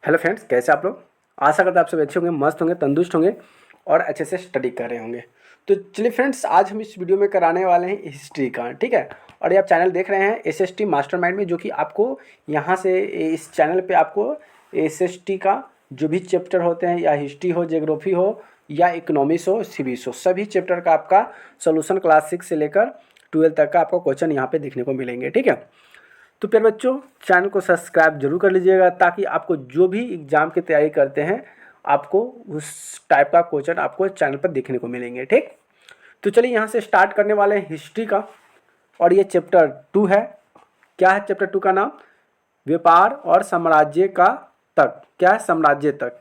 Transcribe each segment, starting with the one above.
Hello friends, कैसे आप लोग। आशा करते हैं आप सब अच्छे होंगे, मस्त होंगे, तंदुरुस्त होंगे और अच्छे से स्टडी कर रहे होंगे। तो चलिए फ्रेंड्स, आज हम इस वीडियो में कराने वाले हैं हिस्ट्री का, ठीक है। और ये आप चैनल देख रहे हैं एसएसटी मास्टरमाइंड में, जो कि आपको यहाँ से इस चैनल पे आपको एसएसटी का जो भी चैप्टर होते हैं, या हिस्ट्री हो, ज्योग्राफी हो, या इकोनॉमिक्स हो, सिविक्स हो, सभी चैप्टर का आपका सोल्यूशन क्लास 6 से लेकर 12 तक का आपको क्वेश्चन यहाँ पे देखने को मिलेंगे, ठीक है। तो प्यारे बच्चों, चैनल को सब्सक्राइब जरूर कर लीजिएगा, ताकि आपको जो भी एग्ज़ाम की तैयारी करते हैं, आपको उस टाइप का क्वेश्चन आपको चैनल पर देखने को मिलेंगे, ठीक। तो चलिए यहाँ से स्टार्ट करने वाले हैं हिस्ट्री का। और ये चैप्टर 2 है। क्या है चैप्टर 2 का नाम? व्यापार और साम्राज्य का तक। क्या है? साम्राज्य तक।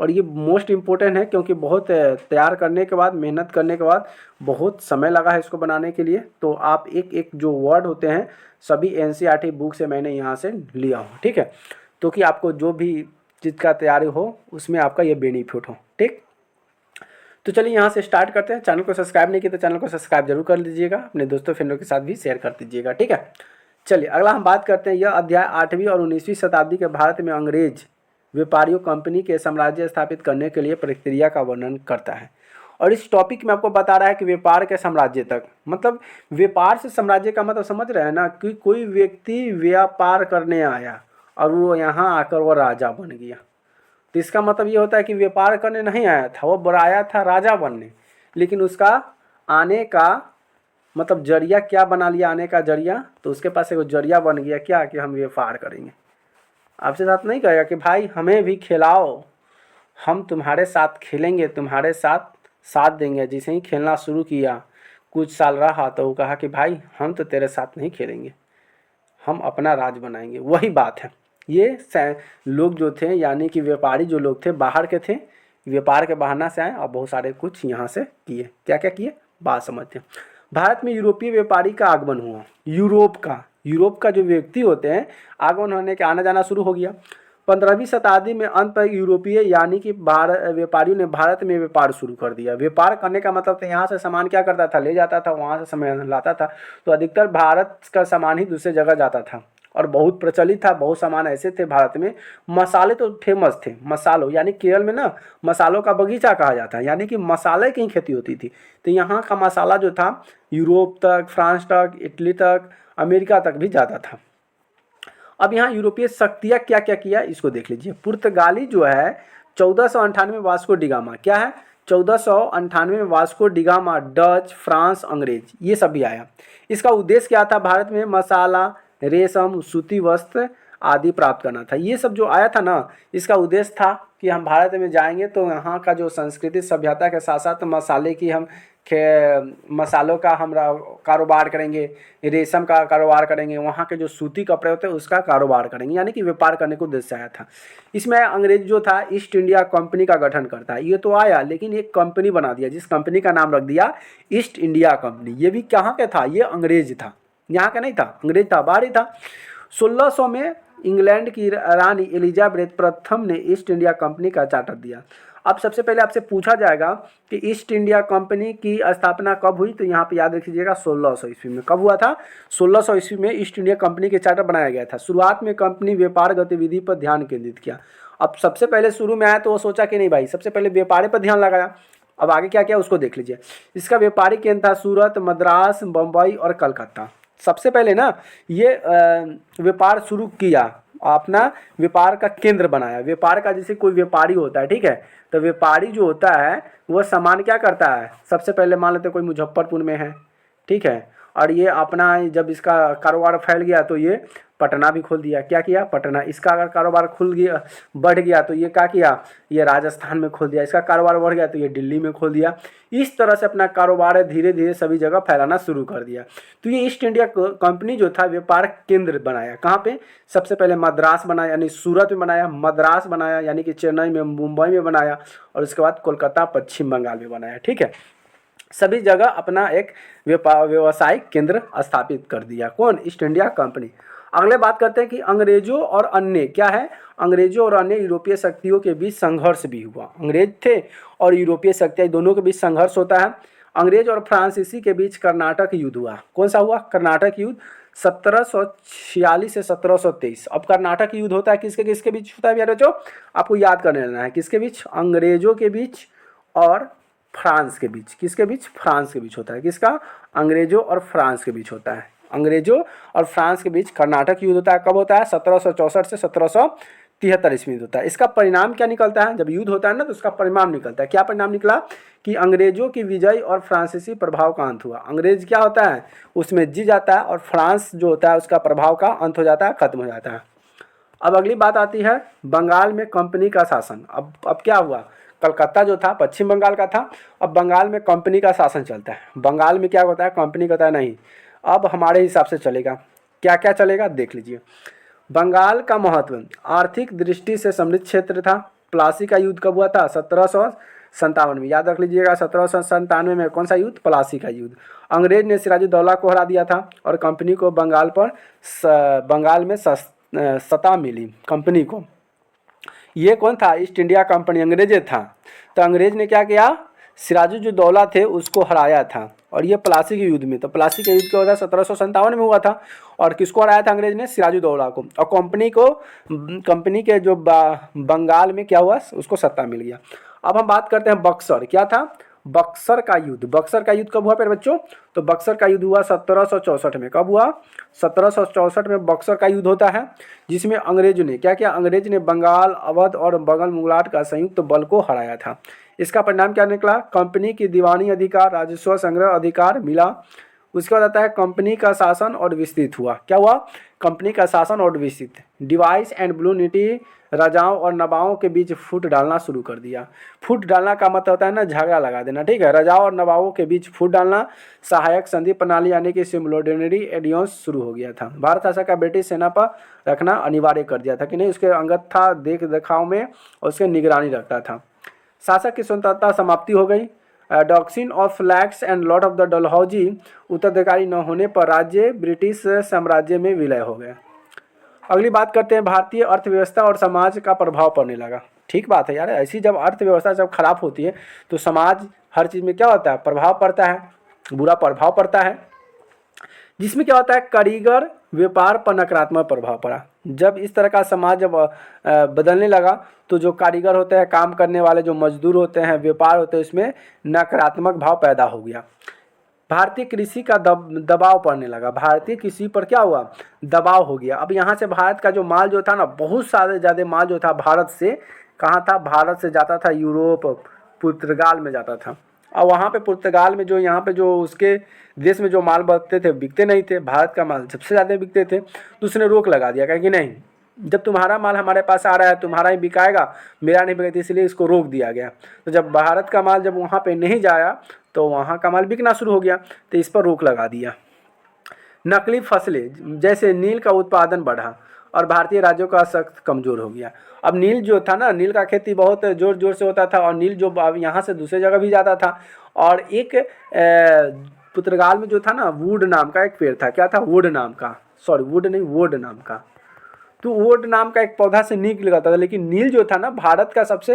और ये मोस्ट इम्पोर्टेंट है, क्योंकि बहुत तैयार करने के बाद, मेहनत करने के बाद बहुत समय लगा है इसको बनाने के लिए। तो आप एक एक जो वर्ड होते हैं सभी एनसीईआरटी बुक से मैंने यहाँ से लिया हूँ, ठीक है। तो कि आपको जो भी चीज़ का तैयारी हो उसमें आपका ये बेनिफिट हो, ठीक। तो चलिए यहाँ से स्टार्ट करते हैं। चैनल को सब्सक्राइब नहीं किया तो चैनल को सब्सक्राइब जरूर कर लीजिएगा, अपने दोस्तों फ्रेंडों के साथ भी शेयर कर दीजिएगा, ठीक है। चलिए अगला हम बात करते हैं। यह अध्याय 8वीं और 19वीं शताब्दी के भारत में अंग्रेज व्यापारियों कंपनी के साम्राज्य स्थापित करने के लिए प्रक्रिया का वर्णन करता है। और इस टॉपिक में आपको बता रहा है कि व्यापार के साम्राज्य तक, मतलब व्यापार से साम्राज्य का मतलब समझ रहे हैं ना, कि कोई व्यक्ति व्यापार करने आया और वो यहाँ आकर वो राजा बन गया। तो इसका मतलब ये होता है कि व्यापार करने नहीं आया था, वो आया था राजा बनने। लेकिन उसका आने का मतलब जरिया क्या बना लिया? आने का जरिया, तो उसके पास एक जरिया बन गया क्या, कि हम व्यापार करेंगे। आपसे साथ नहीं कहेगा कि भाई हमें भी खिलाओ, हम तुम्हारे साथ खेलेंगे, तुम्हारे साथ साथ देंगे। जैसे ही खेलना शुरू किया, कुछ साल रहा, तो वो कहा कि भाई हम तो तेरे साथ नहीं खेलेंगे, हम अपना राज बनाएंगे। वही बात है। ये लोग जो थे, यानी कि व्यापारी जो लोग थे, बाहर के थे, व्यापार के बहाना से आए और बहुत सारे कुछ यहाँ से किए। क्या क्या किए, बात समझते हैं। भारत में यूरोपीय व्यापारी का आगमन हुआ। यूरोप का जो व्यक्ति होते हैं, आगमन होने के आना जाना शुरू हो गया। 15वीं शताब्दी में अंत तक यूरोपीय यानी कि व्यापारियों ने भारत में व्यापार शुरू कर दिया। व्यापार करने का मतलब तो यहाँ से सामान क्या करता था, ले जाता था, वहाँ से सामान लाता था। तो अधिकतर भारत का सामान ही दूसरे जगह जाता था और बहुत प्रचलित था। बहुत सामान ऐसे थे भारत में। मसाले तो फेमस थे, मसालों, यानी केरल में ना मसालों का बगीचा कहा जाता है, यानी कि मसाले की खेती होती थी। तो यहाँ का मसाला जो था यूरोप तक, फ्रांस तक, इटली तक, अमेरिका तक भी जाता था। अब यहाँ यूरोपीय शक्तियाँ क्या क्या किया, इसको देख लीजिए। पुर्तगाली जो है 1498 में वास्को डिगामा, क्या है 1498 में वास्को डिगामा, डच, फ्रांस, अंग्रेज, ये सब भी आया। इसका उद्देश्य क्या था? भारत में मसाला, रेशम, सूती वस्त्र आदि प्राप्त करना था। ये सब जो आया था ना, इसका उद्देश्य था कि हम भारत में जाएंगे तो यहाँ का जो संस्कृति सभ्यता के साथ साथ मसाले की हम मसालों का हम कारोबार करेंगे, रेशम का कारोबार करेंगे, वहाँ के जो सूती कपड़े होते हैं उसका कारोबार करेंगे, यानी कि व्यापार करने को उद्देश्य आया था। इसमें अंग्रेज जो था ईस्ट इंडिया कंपनी का गठन करता है। ये तो आया, लेकिन एक कंपनी बना दिया, जिस कंपनी का नाम रख दिया ईस्ट इंडिया कंपनी। ये भी कहाँ का था? ये अंग्रेज था, यहाँ का नहीं था, अंग्रेज था, बाहरी था। 1600 में इंग्लैंड की रानी एलिजाबेथ प्रथम ने ईस्ट इंडिया कंपनी का चार्टर दिया। अब सबसे पहले आपसे पूछा जाएगा कि ईस्ट इंडिया कंपनी की स्थापना कब हुई, तो यहाँ पे याद रखिएगा 1600 ईस्वी में। कब हुआ था? 1600 ईस्वी में ईस्ट इंडिया कंपनी के चार्टर बनाया गया था। शुरुआत में कंपनी व्यापार गतिविधि पर ध्यान केंद्रित किया। अब सबसे पहले शुरू में आया तो वो सोचा कि नहीं भाई, सबसे पहले व्यापार पर ध्यान लगाया। अब आगे क्या किया उसको देख लीजिए। इसका व्यापारिक केंद्र था सूरत, मद्रास, बम्बई और कलकत्ता। सबसे पहले ना ये व्यापार शुरू किया, अपना व्यापार का केंद्र बनाया। व्यापार का, जैसे कोई व्यापारी होता है, ठीक है, तो व्यापारी जो होता है वह सामान क्या करता है, सबसे पहले मान लेते हैं कोई मुजफ्फरपुर में है, ठीक है, और ये अपना जब इसका कारोबार फैल गया तो ये पटना भी खोल दिया। क्या किया? पटना। इसका अगर कारोबार खुल गया, बढ़ गया, तो ये क्या किया? ये राजस्थान में खोल दिया। इसका कारोबार बढ़ गया तो ये दिल्ली में खोल दिया। इस तरह से अपना कारोबार धीरे धीरे सभी जगह फैलाना शुरू कर दिया। तो ये ईस्ट इंडिया कंपनी जो था व्यापार केंद्र बनाया। कहाँ पे? सबसे पहले मद्रास बनाया, यानी सूरत में बनाया, मद्रास बनाया यानी कि चेन्नई में, मुंबई में बनाया, और उसके बाद कोलकाता, पश्चिम बंगाल में बनाया, ठीक है। सभी जगह अपना एक व्यवसायिक केंद्र स्थापित कर दिया। कौन? East India company. अगले बात करते हैं कि अंग्रेजों और अन्य, क्या है, अंग्रेजों और अन्य यूरोपीय शक्तियों के बीच संघर्ष भी हुआ। अंग्रेज थे और यूरोपीय शक्तियाँ, दोनों के बीच संघर्ष होता है। अंग्रेज और फ्रांसीसी के बीच कर्नाटक युद्ध हुआ। कौन सा हुआ? कर्नाटक युद्ध 1746 से 1723। अब कर्नाटक युद्ध होता है किसके किसके बीच होता है प्यारे बच्चों, आपको याद कर लेना है, किसके बीच, अंग्रेजों के बीच और फ्रांस के बीच। किसके बीच, फ्रांस के बीच होता है। किसका, अंग्रेजों और फ्रांस के बीच होता है। अंग्रेजों और फ्रांस के बीच कर्नाटक युद्ध होता है। कब होता है, 1764 से 1773 ईस्वी में होता है। इसका परिणाम क्या निकलता है, जब युद्ध होता है ना तो उसका परिणाम निकलता है। क्या परिणाम निकला कि अंग्रेजों की विजय और फ्रांसीसी प्रभाव का अंत हुआ। अंग्रेज क्या होता है, उसमें जीत जाता है और फ्रांस जो होता है उसका प्रभाव का अंत हो जाता है, खत्म हो जाता है। अब अगली बात आती है बंगाल में कंपनी का शासन। अब क्या हुआ, कलकत्ता जो था पश्चिम बंगाल का था, अब बंगाल में कंपनी का शासन चलता है। बंगाल में क्या होता है, कंपनी का होता है नहीं, अब हमारे हिसाब से चलेगा। क्या क्या चलेगा देख लीजिए। बंगाल का महत्व आर्थिक दृष्टि से समृद्ध क्षेत्र था। प्लासी का युद्ध कब हुआ था, 1757 में, याद रख लीजिएगा। 1797 में कौन सा युद्ध, प्लासी का युद्ध। अंग्रेज ने सिराजुद्दौला को हरा दिया था और कंपनी को बंगाल में सत्ता मिली कंपनी को। ये कौन था, ईस्ट इंडिया कंपनी, अंग्रेज था। तो अंग्रेज ने क्या किया, सिराजुद्दौला थे उसको हराया था। और ये प्लासी के युद्ध में, तो प्लासी का युद्ध क्या होता है, 1757 में हुआ था। और किसको हराया था अंग्रेज ने, सिराजुद्दौला को। और कंपनी के जो बंगाल में क्या हुआ, उसको सत्ता मिल गया। अब हम बात करते हैं बक्सर। क्या था, बक्सर का युद्ध। बक्सर का युद्ध कब हुआ प्यारे बच्चों, तो बक्सर का युद्ध हुआ 1764 में। कब हुआ, 1764 में बक्सर का युद्ध होता है, जिसमें अंग्रेजों ने क्या किया, अंग्रेज ने बंगाल, अवध और बंगाल मुगलाट का संयुक्त बल को हराया था। इसका परिणाम क्या निकला, कंपनी की दीवानी अधिकार, राजस्व संग्रह अधिकार मिला। उसके बाद आता है कंपनी का शासन और विस्तृत हुआ। क्या हुआ, कंपनी का शासन और विस्तृत। डिवाइस एंड ब्लू नीति राजाओं और नवाबों के बीच फूट डालना शुरू कर दिया। फूट डालना का मतलब होता है ना, झगड़ा लगा देना, ठीक है। राजाओं और नवाबों के बीच फूट डालना, सहायक संधि प्रणाली यानी कि सिमुलेटरी एडियंस शुरू हो गया था। भारत शासन का ब्रिटिश सेना पर रखना अनिवार्य कर दिया था कि नहीं, उसके अंगत था देख देखाव में और उसके निगरानी रखता था। शासक की स्वतंत्रता समाप्ति हो गई। Doctrine of lapse and Lord of the Dalhousie उत्तराधिकारी न होने पर राज्य ब्रिटिश साम्राज्य में विलय हो गए। अगली बात करते हैं भारतीय अर्थव्यवस्था और समाज का प्रभाव पड़ने लगा। ठीक बात है यार, ऐसी जब अर्थव्यवस्था जब खराब होती है तो समाज हर चीज़ में क्या होता है, प्रभाव पड़ता है, बुरा प्रभाव पड़ता है। जिसमें क्या होता है, कारीगर व्यापार पर नकारात्मक प्रभाव पड़ा। जब इस तरह का समाज जब बदलने लगा तो जो कारीगर होते हैं, काम करने वाले जो मजदूर होते हैं, व्यापार होते हैं, उसमें नकारात्मक भाव पैदा हो गया। भारतीय कृषि का दबाव पड़ने लगा। भारतीय कृषि पर क्या हुआ, दबाव हो गया। अब यहाँ से भारत का जो माल जो था ना, बहुत सारे ज़्यादा माल जो था भारत से कहाँ था, भारत से जाता था यूरोप, पुर्तगाल में जाता था। और वहाँ पे पुर्तगाल में जो यहाँ पे जो उसके देश में जो माल बनते थे बिकते नहीं थे, भारत का माल सबसे ज़्यादा बिकते थे। तो उसने रोक लगा दिया, कहा कि नहीं, जब तुम्हारा माल हमारे पास आ रहा है तुम्हारा ही बिकाएगा, मेरा नहीं बिकेगा, इसलिए इसको रोक दिया गया। तो जब भारत का माल जब वहाँ पे नहीं जाया तो वहाँ का माल बिकना शुरू हो गया, तो इस पर रोक लगा दिया। नकली फसलें जैसे नील का उत्पादन बढ़ा और भारतीय राज्यों का सख्त कमज़ोर हो गया। अब नील जो था ना, नील का खेती बहुत ज़ोर ज़ोर से होता था और नील जो यहाँ से दूसरे जगह भी जाता था। और एक पुर्तगाल में जो था ना, वुड नाम का एक पेड़ था। क्या था, वुड नाम का, सॉरी वुड नहीं, वुड नाम का। तो वुड नाम का एक पौधा से नील लगाता था। लेकिन नील जो था ना, भारत का सबसे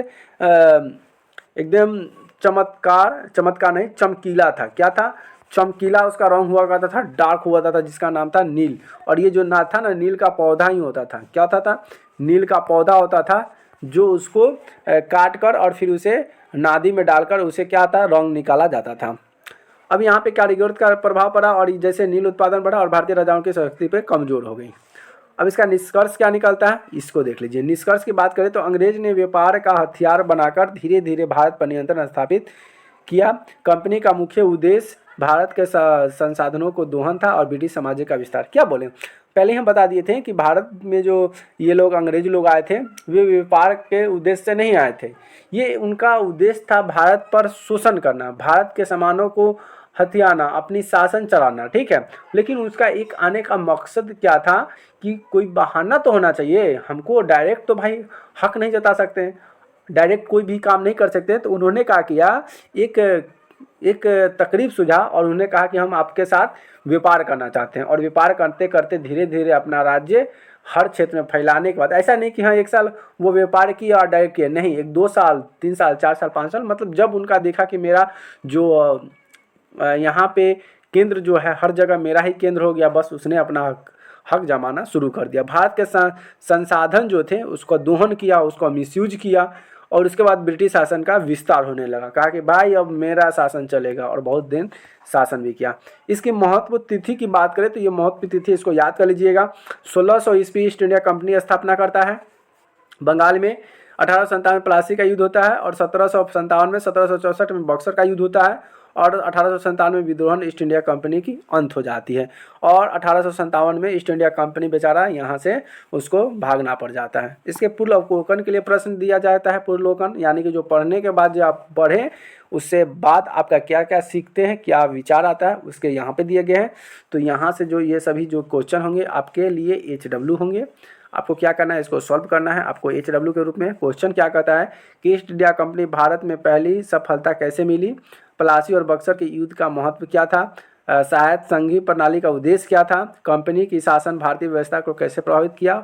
एकदम चमत्कार नहीं, चमकीला था। क्या था, चमकीला उसका रंग हुआ करता था, डार्क हुआ था, जिसका नाम था नील। और ये जो ना था ना, नील का पौधा ही होता था। क्या होता था, नील का पौधा होता था, जो उसको काट कर और फिर उसे नादी में डालकर उसे क्या था, रंग निकाला जाता था। अब यहाँ पे कारीगर का प्रभाव पड़ा और जैसे नील उत्पादन बढ़ा और भारतीय राजाओं की शक्ति पे कमजोर हो गई। अब इसका निष्कर्ष क्या निकलता है, इसको देख लीजिए। निष्कर्ष की बात करें तो अंग्रेज ने व्यापार का हथियार बनाकर धीरे धीरे भारत पर नियंत्रण स्थापित किया। कंपनी का मुख्य उद्देश्य भारत के संसाधनों को दोहन था और ब्रिटिश साम्राज्य का विस्तार। क्या बोले, पहले हम बता दिए थे कि भारत में जो ये लोग अंग्रेज लोग आए थे, वे व्यापार के उद्देश्य से नहीं आए थे। ये उनका उद्देश्य था भारत पर शोषण करना, भारत के सामानों को हथियाना, अपनी शासन चलाना, ठीक है। लेकिन उसका एक आने का मकसद क्या था कि कोई बहाना तो होना चाहिए, हमको डायरेक्ट तो भाई हक नहीं जता सकते, डायरेक्ट कोई भी काम नहीं कर सकते। तो उन्होंने क्या किया, एक तकरीब सुझा और उन्होंने कहा कि हम आपके साथ व्यापार करना चाहते हैं। और व्यापार करते करते धीरे धीरे अपना राज्य हर क्षेत्र में फैलाने के बाद, ऐसा नहीं कि हाँ एक साल वो व्यापार किया और डायरेक्ट किया, नहीं, 1-2 साल 3 साल 4 साल 5 साल, मतलब जब उनका देखा कि मेरा जो यहाँ पे केंद्र जो है हर जगह मेरा ही केंद्र हो गया, बस उसने अपना हक जमाना शुरू कर दिया। भारत के संसाधन जो थे उसको दोहन किया, उसको मिसयूज किया और उसके बाद ब्रिटिश शासन का विस्तार होने लगा। कहा कि भाई अब मेरा शासन चलेगा, और बहुत दिन शासन भी किया। इसकी महत्व तिथि की बात करें तो ये महत्व तिथि इसको याद कर लीजिएगा। 1600 ईस्वी ईस्ट इंडिया कंपनी स्थापना करता है। बंगाल में 1857 में प्लासी का युद्ध होता है और 1757 में 1764 में बक्सर का युद्ध होता है और 1857 में विद्रोह ईस्ट इंडिया कंपनी की अंत हो जाती है और 1857 में ईस्ट इंडिया कंपनी बेचारा यहाँ से उसको भागना पड़ जाता है। इसके पूर्व अवलोकन के लिए प्रश्न दिया जाता है। पूर्वावलोकन यानी कि जो पढ़ने के बाद जो आप पढ़ें उससे बाद आपका क्या क्या सीखते हैं, क्या विचार आता है, उसके यहाँ पे दिए गए हैं। तो यहाँ से जो ये सभी जो क्वेश्चन होंगे आपके लिए HW होंगे। आपको क्या करना है, इसको सॉल्व करना है। आपको HW के रूप में क्वेश्चन क्या कहता है कि ईस्ट इंडिया कंपनी भारत में पहली सफलता कैसे मिली, प्लासी और बक्सर के युद्ध का महत्व क्या था, सहायता संघीय प्रणाली का उद्देश्य क्या था, कंपनी की शासन भारतीय व्यवस्था को कैसे प्रभावित किया,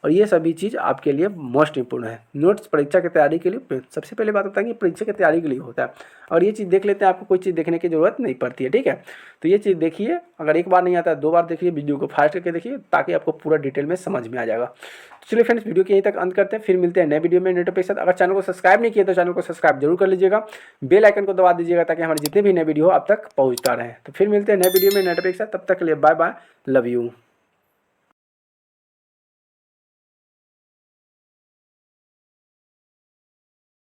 और ये सभी चीज़ आपके लिए मोस्ट इंपोर्टेंट है। नोट्स परीक्षा की तैयारी के लिए सबसे पहले बात बताएंगे परीक्षा की तैयारी के लिए होता है, और ये चीज़ देख लेते हैं, आपको कोई चीज़ देखने की ज़रूरत नहीं पड़ती है। ठीक है, तो ये चीज़ देखिए, अगर एक बार नहीं आता है 2 बार देखिए, वीडियो को फास्ट करके देखिए ताकि आपको पूरा डिटेल में समझ में आ जाएगा। तो चलिए फ्रेंड्स, वीडियो के यहीं तक अंत करते हैं, फिर मिलते हैं नए वीडियो में नए टॉपिक के साथ। अगर चैनल को सब्सक्राइब नहीं किया तो चैनल को सब्सक्राइब जरूर कर लीजिएगा, बेल आइकन को दबा दीजिएगा ताकि हमारे जितने भी नए वीडियो आप तक पहुँचता रहे। तो फिर मिलते हैं नए वीडियो में नए टॉपिक के साथ, तब तक के लिए बाय बाय, लव यू।